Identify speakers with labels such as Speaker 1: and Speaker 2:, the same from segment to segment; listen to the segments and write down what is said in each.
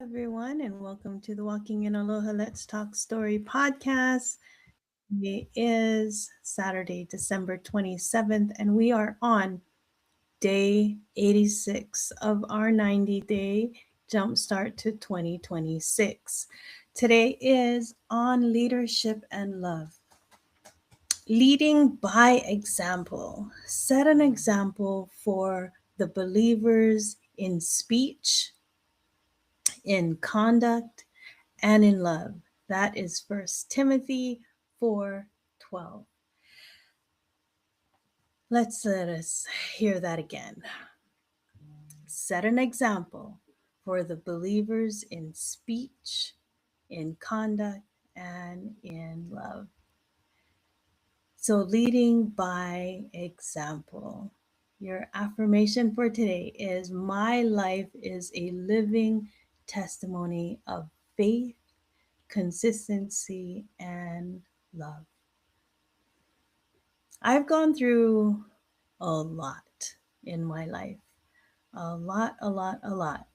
Speaker 1: everyone, and welcome to the Walking in Aloha Let's Talk Story podcast. It is Saturday, December 27th, and we are on day 86 of our 90-day Jumpstart to 2026. Today is on leadership and love. Leading by example. Set an example for the believers in speech, in conduct, and in love. That is First Timothy 4:12. Let us hear that again. Set an example for the believers in speech, in conduct, and in love. So, leading by example. Your affirmation for today is: my life is a living testimony of faith, consistency, and love. I've gone through a lot in my life. A lot, a lot, a lot.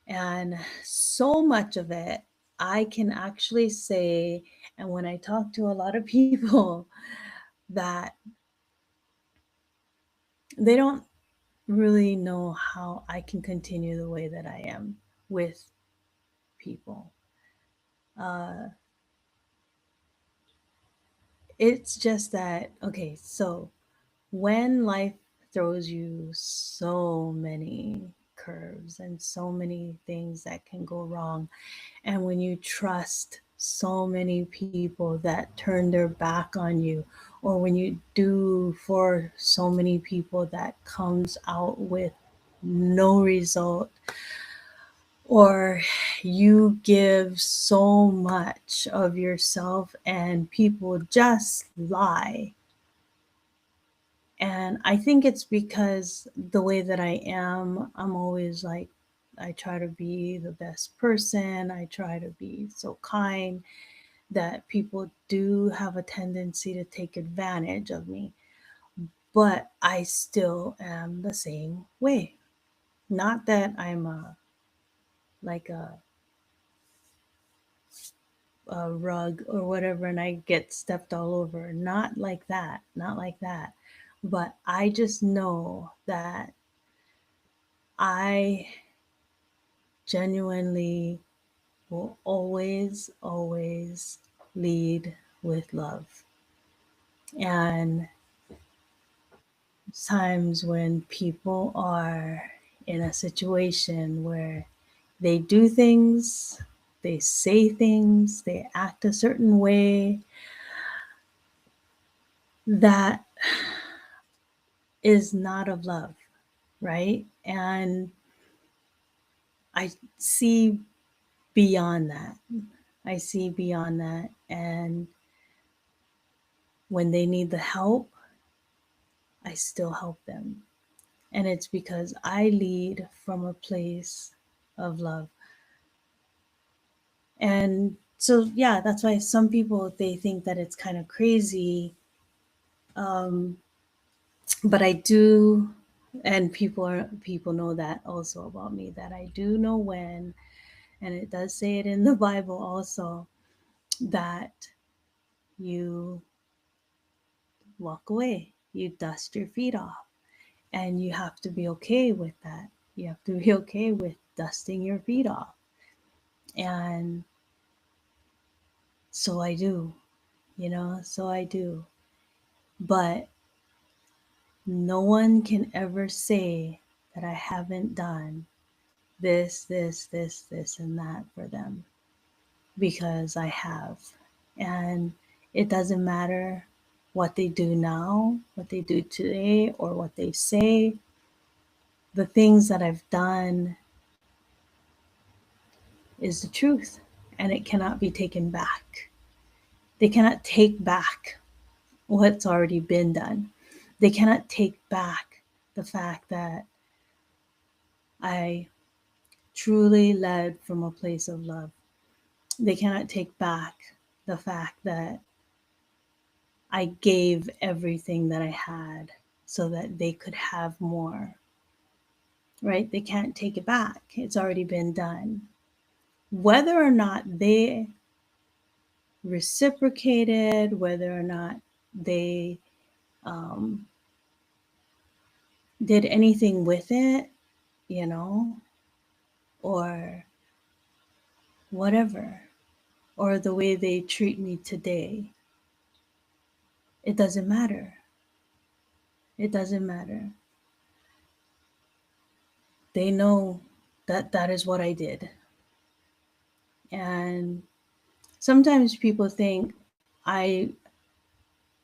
Speaker 1: And so much of it, I can actually say, and when I talk to a lot of people, that they don't really know how I can continue the way that I am with people. Uh, it's just that, okay, so when life throws you so many curves and so many things that can go wrong, and when you trust so many people that turn their back on you, or when you do for so many people that comes out with no result, or you give so much of yourself and people just lie. And I think it's because the way that I am, I'm always like, I try to be the best person. I try to be so kind that people do have a tendency to take advantage of me. But I still am the same way. Not that I'm like a rug or whatever and I get stepped all over. Not like that. Not like that. But I just know that I genuinely will always, always lead with love. And times when people are in a situation where they do things, they say things, they act a certain way that is not of love, right? And I see beyond that. I see beyond that. And when they need the help, I still help them. And it's because I lead from a place of love. And so, yeah, that's why some people, they think that it's kind of crazy. Um, but I do, and people know that also about me, that I do know when, and it does say it in the Bible also, that you walk away, you dust your feet off, and you have to be okay with that. You have to be okay with dusting your feet off. And so I do, so I do. But no one can ever say that I haven't done this, and that for them, because I have. And it doesn't matter what they do now, what they do today, or what they say. The things that I've done is the truth, and it cannot be taken back. They cannot take back what's already been done. They cannot take back the fact that I truly led from a place of love. They cannot take back the fact that I gave everything that I had so that they could have more, right? They can't take it back. It's already been done. whether or not they reciprocated, whether or not they um, did anything with it, you know, or whatever, or the way they treat me today, it doesn't matter. It doesn't matter. They know that that is what I did. And sometimes people think I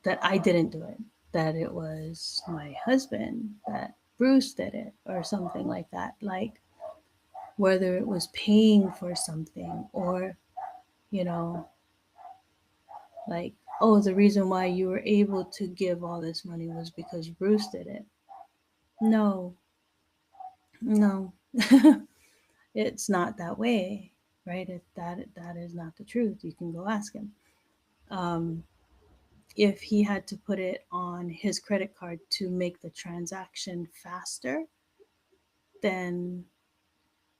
Speaker 1: that I didn't do it, that it was my husband, that Bruce did it, or something like that. Like whether it was paying for something, or, you know, like, oh, the reason why you were able to give all this money was because Bruce did it. No, no, it's not that way, right? That is not the truth. You can go ask him. Um, if he had to put it on his credit card to make the transaction faster, then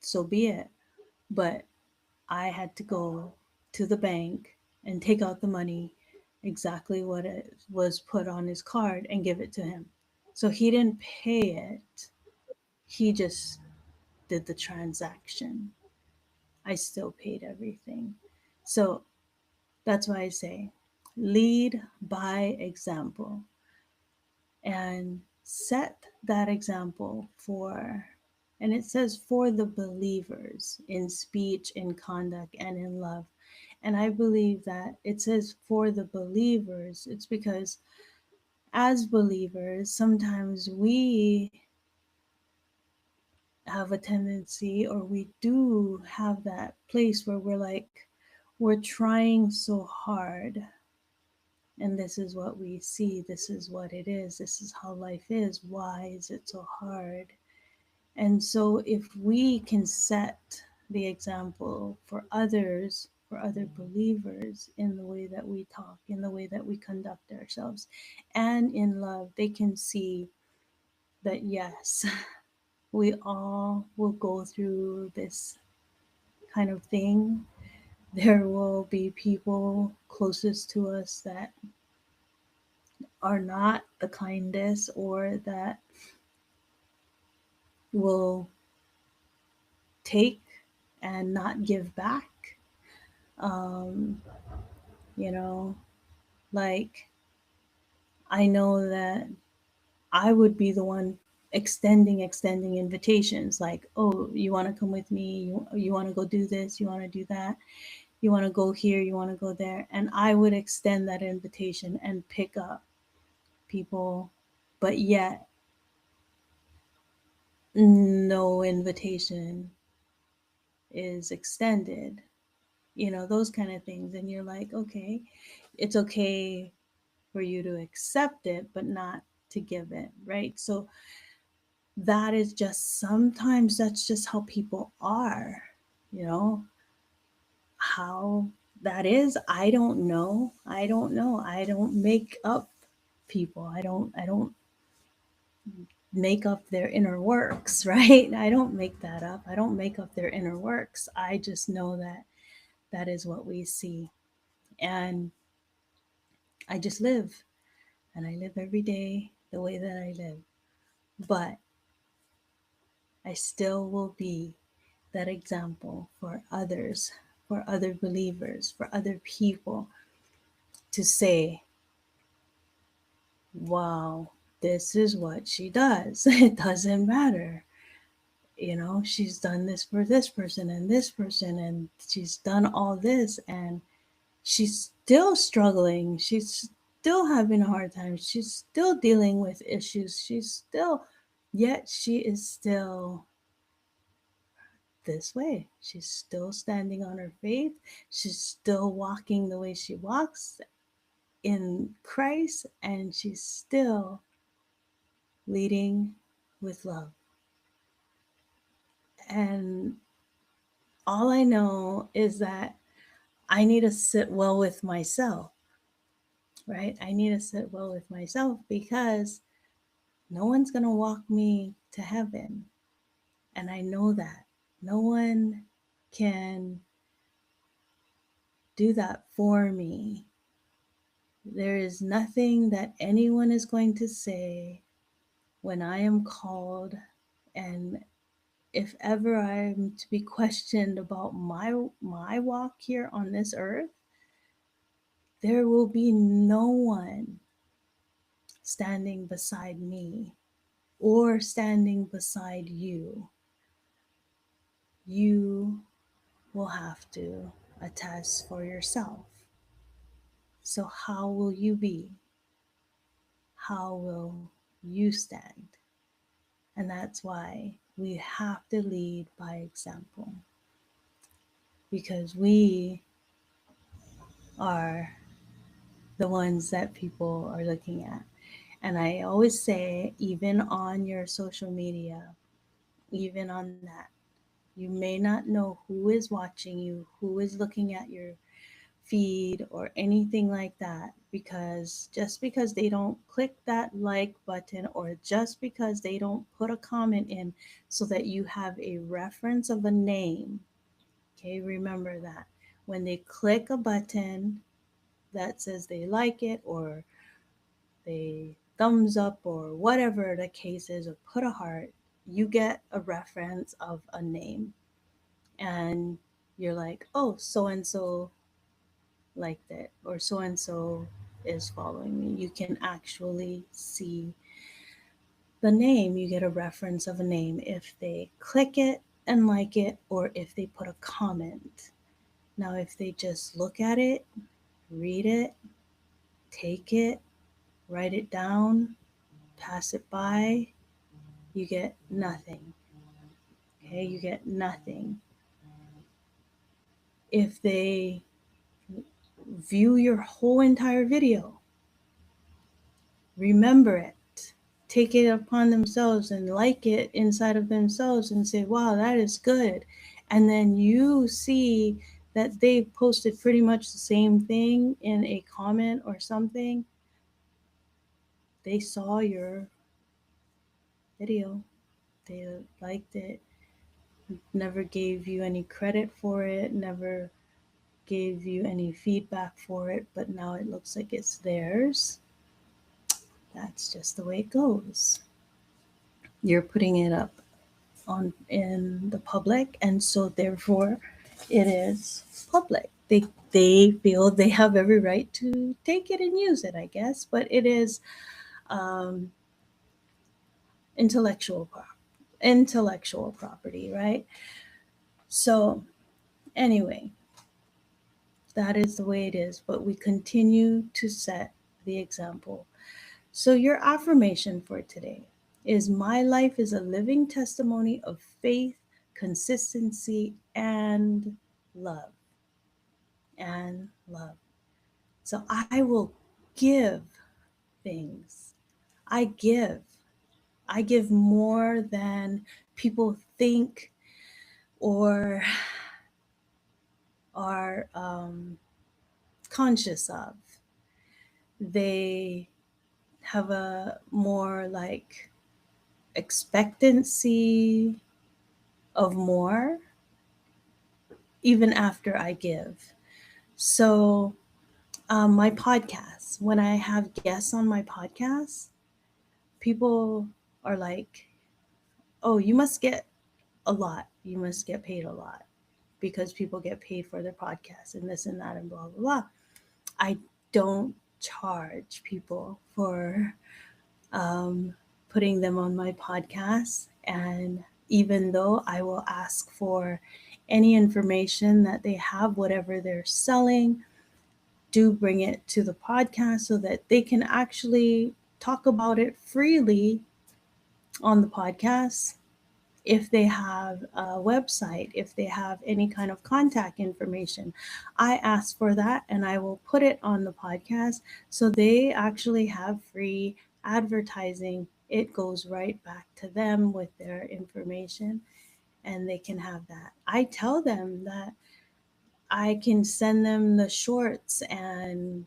Speaker 1: so be it. But I had to go to the bank and take out the money exactly what it was put on his card and give it to him. So he didn't pay it, he just did the transaction. I still paid everything. So that's why I say lead by example, and set that example for, and it says for the believers in speech, in conduct, and in love. And I believe that it says for the believers, it's because as believers, sometimes we have a tendency, or we do have that place where we're like, we're trying so hard, and this is what we see, this is what it is, this is how life is, why is it so hard? And so if we can set the example for others, for other believers, in the way that we talk, in the way that we conduct ourselves, and in love, they can see that yes, we all will go through this kind of thing. There will be people closest to us that are not the kindest, or that will take and not give back. Um, you know, like, I know that I would be the one extending invitations, like, oh, you want to come with me, you want to go do this, you want to do that, you want to go here, you want to go there, and I would extend that invitation and pick up people, but yet no invitation is extended, those kind of things. And you're like, okay, it's okay for you to accept it, but not to give it, right? So that is just, sometimes that's just how people are, you know, how that is. I don't know. I don't make up people. I don't make up their inner works, right? I don't make that up. I don't make up their inner works. I just know that that is what we see. And I just live, and I live every day the way that I live. But I still will be that example for others, for other believers, for other people, to say, wow, this is what she does. It doesn't matter. She's done this for this person and this person, and she's done all this, and she's still struggling. She's still having a hard time. She's still dealing with issues. Yet she is still this way. She's still standing on her faith. She's still walking the way she walks in Christ, and she's still leading with love. And all I know is that I need to sit well with myself, right? I need to sit well with myself, because no one's going to walk me to heaven. And I know that. No one can do that for me. There is nothing that anyone is going to say when I am called, and if ever I am to be questioned about my walk here on this earth, there will be no one standing beside me or standing beside you. You will have to attest for yourself. So, how will you be? How will you stand? And that's why we have to lead by example, because we are the ones that people are looking at. And I always say, even on your social media, even on that, you may not know who is watching you, who is looking at your feed or anything like that, because just because they don't click that like button, or just because they don't put a comment in so that you have a reference of a name. Okay, remember that when they click a button that says they like it, or they thumbs up, or whatever the case is, or put a heart, you get a reference of a name. And you're like, oh, so and so liked it, or so and so is following me. You can actually see the name. You get a reference of a name if they click it and like it, or if they put a comment. Now, if they just look at it, read it, take it, write it down, pass it by, you get nothing. Okay, you get nothing. If they view your whole entire video, remember it, take it upon themselves and like it inside of themselves and say, wow, that is good. And then you see that they posted pretty much the same thing in a comment or something. They saw your video, they liked it, never gave you any credit for it, never gave you any feedback for it, but now it looks like it's theirs. That's just the way it goes. You're putting it up on in the public, and so therefore it is public. They feel they have every right to take it and use it, I guess, but it is um, intellectual property, right? So anyway, that is the way it is, but we continue to set the example. So your affirmation for today is, my life is a living testimony of faith, consistency, and love. And love. So I will give things. I give. I give more than people think or are conscious of. They have a more like expectancy of more even after I give. So, my podcast, when I have guests on my podcast, people are like, oh, you must get a lot. You must get paid a lot because people get paid for their podcast and this and that and blah, blah, blah. I don't charge people for um, putting them on my podcast. And even though I will ask for any information that they have, whatever they're selling, do bring it to the podcast so that they can actually talk about it freely on the podcast. If they have a website, if they have any kind of contact information, I ask for that and I will put it on the podcast so they actually have free advertising. It goes right back to them with their information and they can have that. I tell them that I can send them the shorts and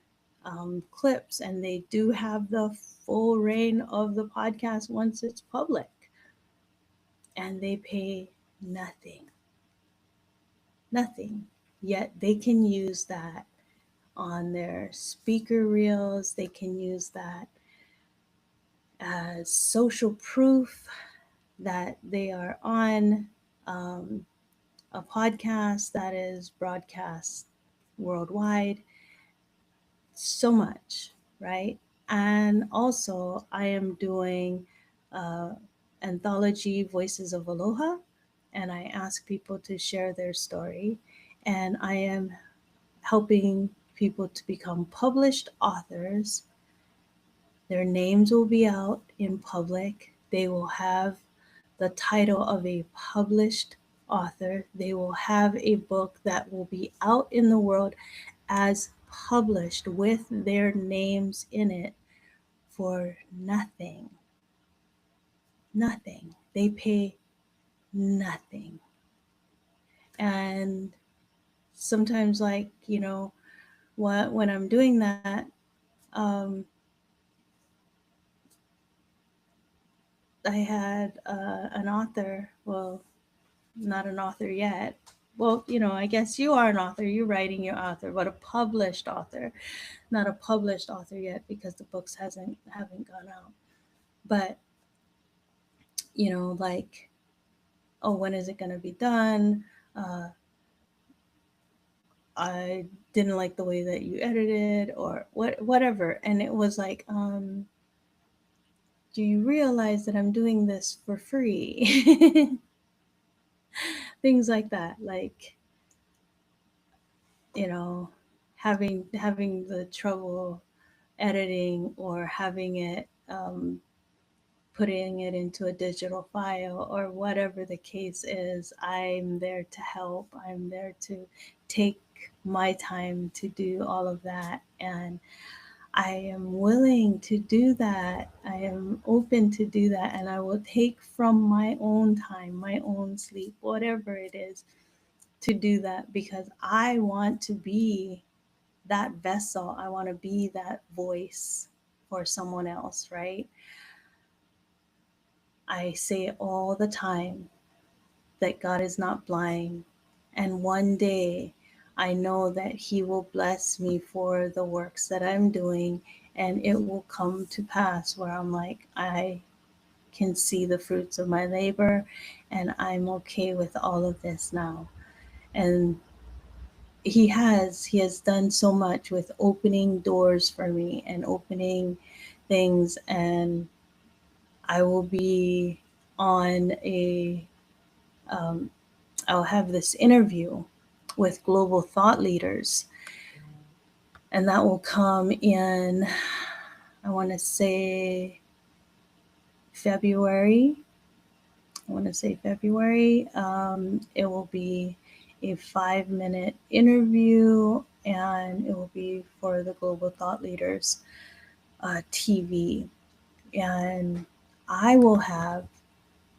Speaker 1: clips, and they do have the full reign of the podcast once it's public, and they pay nothing. Nothing. yet they can use that on their speaker reels. They can use that as social proof that they are on a podcast that is broadcast worldwide. So much, right? And also, I am doing uh, anthology Voices of Aloha, and I ask people to share their story. And I am helping people to become published authors. Their names will be out in public. They will have the title of a published author. They will have a book that will be out in the world as published with their names in it for nothing. Nothing. They pay nothing. And sometimes, like, when I'm doing that, um, I had an author, well, not an author yet. Well, I guess you are an author, you're writing your author, but a published author, not a published author yet because the books haven't gone out. But, like, oh, when is it going to be done? Uh, I didn't like the way that you edited or whatever. And it was like, do you realize that I'm doing this for free? Things like that. Like, you know, having the trouble editing or having it putting it into a digital file or whatever the case is. I'm there to help. I'm there to take my time to do all of that, and I am willing to do that. I am open to do that, and I will take from my own time, my own sleep, whatever it is, to do that because I want to be that vessel. I want to be that voice for someone else, right? I say it all the time that God is not blind. And one day I know that He will bless me for the works that I'm doing, and it will come to pass where I'm like, I can see the fruits of my labor, and I'm okay with all of this now. And he has done so much with opening doors for me and opening things, and I will be on a um, I'll have this interview with global thought leaders, and that will come in, I want to say February. I want to say February. It will be a 5-minute interview, and it will be for the Global Thought Leaders TV. And I will have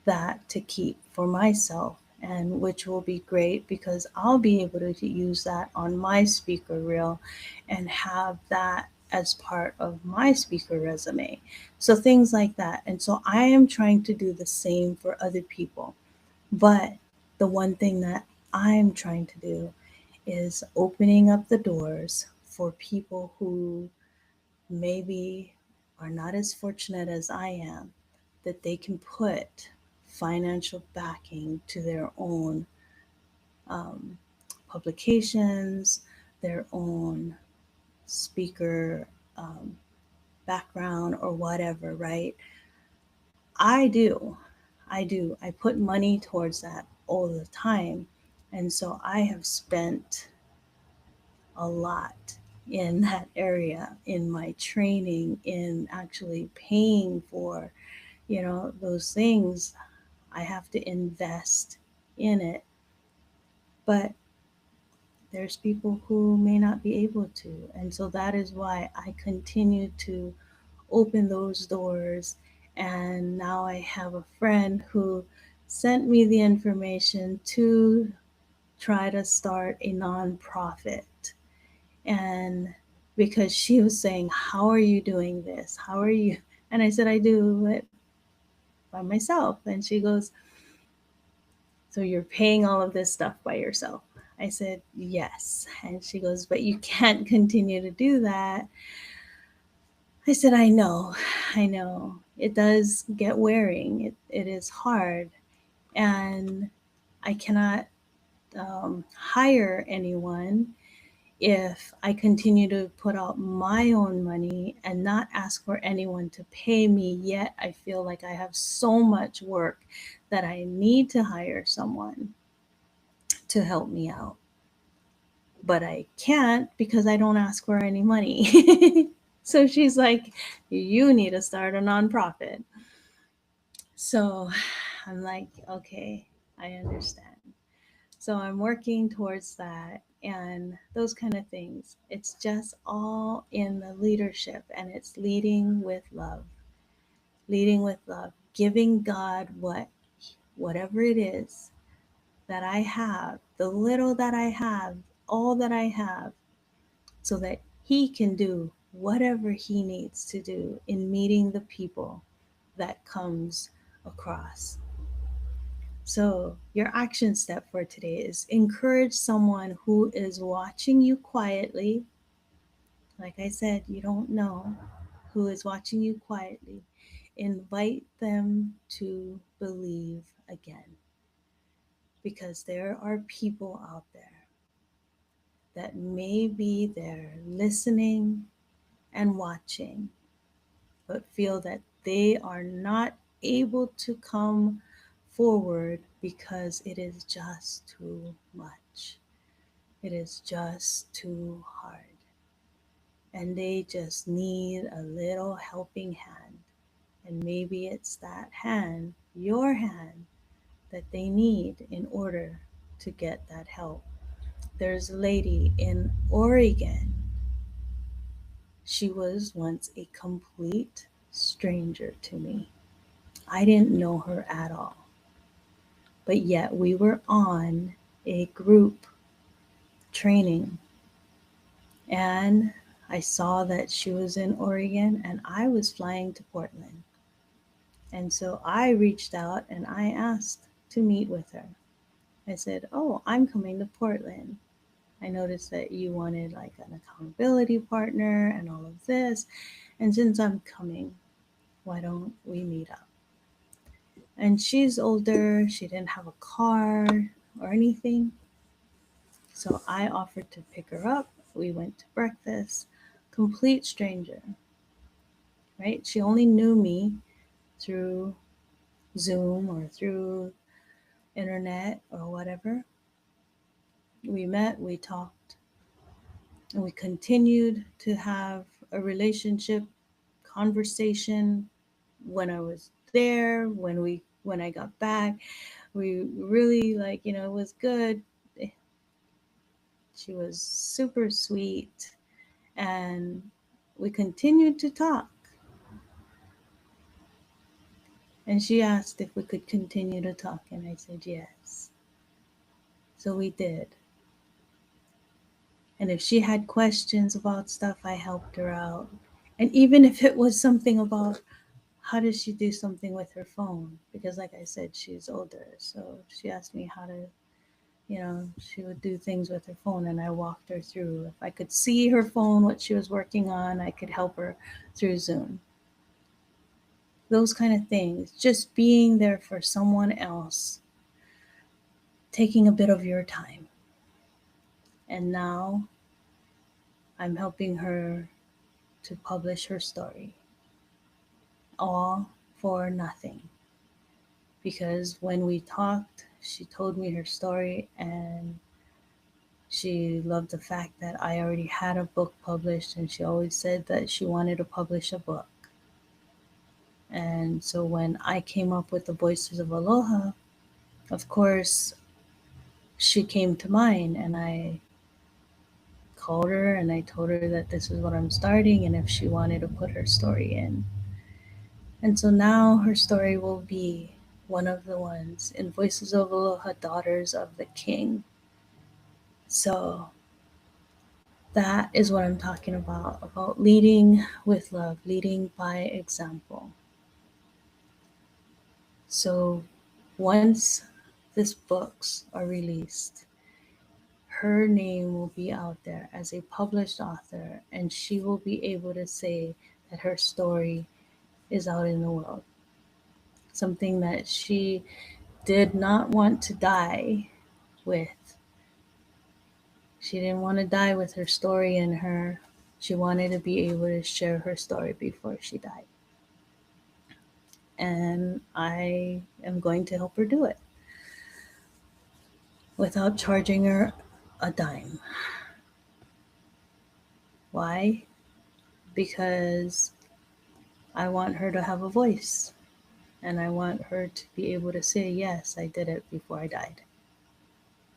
Speaker 1: that to keep for myself, and which will be great because I'll be able to use that on my speaker reel and have that as part of my speaker resume. So things like that. And so I am trying to do the same for other people. But the one thing that I'm trying to do is opening up the doors for people who maybe are not as fortunate as I am, that they can put financial backing to their own um, publications, their own speaker background, or whatever, right? I do. I do. I put money towards that all the time. And so I have spent a lot in that area, in my training, in actually paying for, those things. I have to invest in it. But there's people who may not be able to. And so that is why I continue to open those doors. And now I have a friend who sent me the information to try to start a nonprofit. And because she was saying, how are you doing this? How are you? And I said, I do it by myself. And she goes, so you're paying all of this stuff by yourself? I said, yes. And she goes, but you can't continue to do that. I said, I know. It does get wearing. It is hard. And I cannot hire anyone if I continue to put out my own money and not ask for anyone to pay me, yet I feel like I have so much work that I need to hire someone to help me out. But I can't because I don't ask for any money. So she's like, you need to start a nonprofit. So I'm like, okay, I understand. So I'm working towards that and those kind of things. It's just all in the leadership, and it's leading with love. Leading with love, giving God whatever it is that I have, the little that I have, all that I have, so that he can do whatever he needs to do in meeting the people that comes across. So, your action step for today is encourage someone who is watching you quietly. Like I said, you don't know who is watching you quietly. Invite them to believe again. Because there are people out there that may be there listening and watching, but feel that they are not able to come forward because it is just too much. It is just too hard. And they just need a little helping hand. And maybe it's that hand, your hand, that they need in order to get that help. There's a lady in Oregon. She was once a complete stranger to me. I didn't know her at all. But yet we were on a group training, and I saw that she was in Oregon and I was flying to Portland. And so I reached out and I asked to meet with her. I said, "Oh, I'm coming to Portland. I noticed that you wanted like an accountability partner and all of this. And since I'm coming, why don't we meet up?" And she's older, she didn't have a car or anything. So I offered to pick her up. We went to breakfast. Complete stranger, right? She only knew me through Zoom or through internet or whatever. We met, we talked, and we continued to have a relationship, conversation when I was there, when I got back. We really it was good. She was super sweet, and we continued to talk. And she asked if we could continue to talk, and I said yes. So we did. And if she had questions about stuff, I helped her out. And even if it was something about how does she do something with her phone, because like I said, she's older. So she asked me how to, she would do things with her phone, and I walked her through. If I could see her phone, what she was working on, I could help her through Zoom. Those kind of things, just being there for someone else, taking a bit of your time. And now I'm helping her to publish her story, all for nothing. Because when we talked, she told me her story, and she loved the fact that I already had a book published, and she always said that she wanted to publish a book. And so when I came up with the Voices of Aloha, of course, she came to mind, and I called her and I told her that this is what I'm starting and if she wanted to put her story in. And so now her story will be one of the ones in Voices of Aloha, Daughters of the King. So that is what I'm talking about leading with love, leading by example. So once these books are released, her name will be out there as a published author, and she will be able to say that her story is out in the world. Something that she did not want to die with. She didn't want to die with her story in her. She wanted to be able to share her story before she died. And I am going to help her do it without charging her a dime. Why? Because I want her to have a voice, and I want her to be able to say, yes, I did it before I died.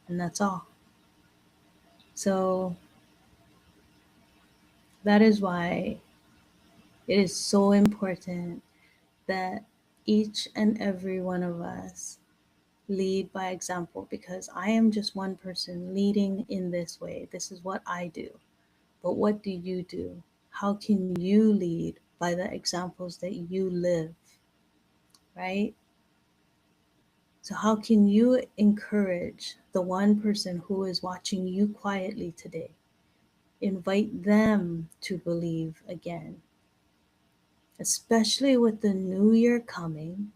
Speaker 1: And that's all. So that is why it is so important that each and every one of us lead by example, because I am just one person leading in this way. This is what I do. But what do you do? How can you lead by the examples that you live? Right? So, how can you encourage the one person who is watching you quietly today? Invite them to believe again, especially with the new year coming.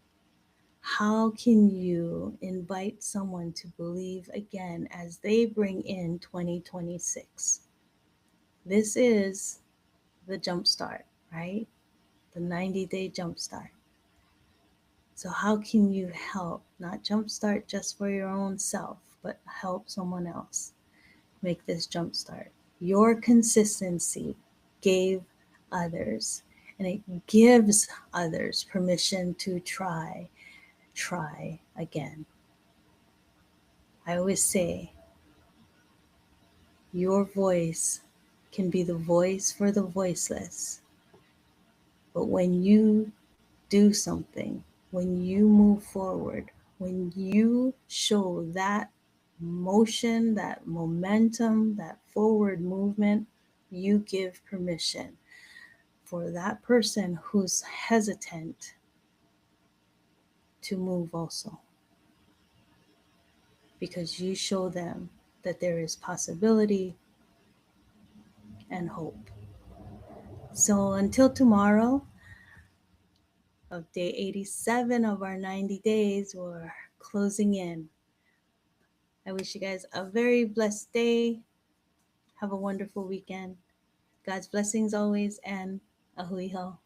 Speaker 1: How can you invite someone to believe again as they bring in 2026? This is the Jumpstart, right? The 90-day Jumpstart. So, how can you help not Jumpstart just for your own self, but help someone else make this Jumpstart? Your consistency gave others, and it gives others permission to try again. I always say, your voice can be the voice for the voiceless. But when you do something, when you move forward, when you show that motion, that momentum, that forward movement, you give permission for that person who's hesitant to move also. Because you show them that there is possibility and hope. So until tomorrow of day 87 of our 90 days, we're closing in. I wish you guys a very blessed day. Have a wonderful weekend. God's blessings always, and ahuiho.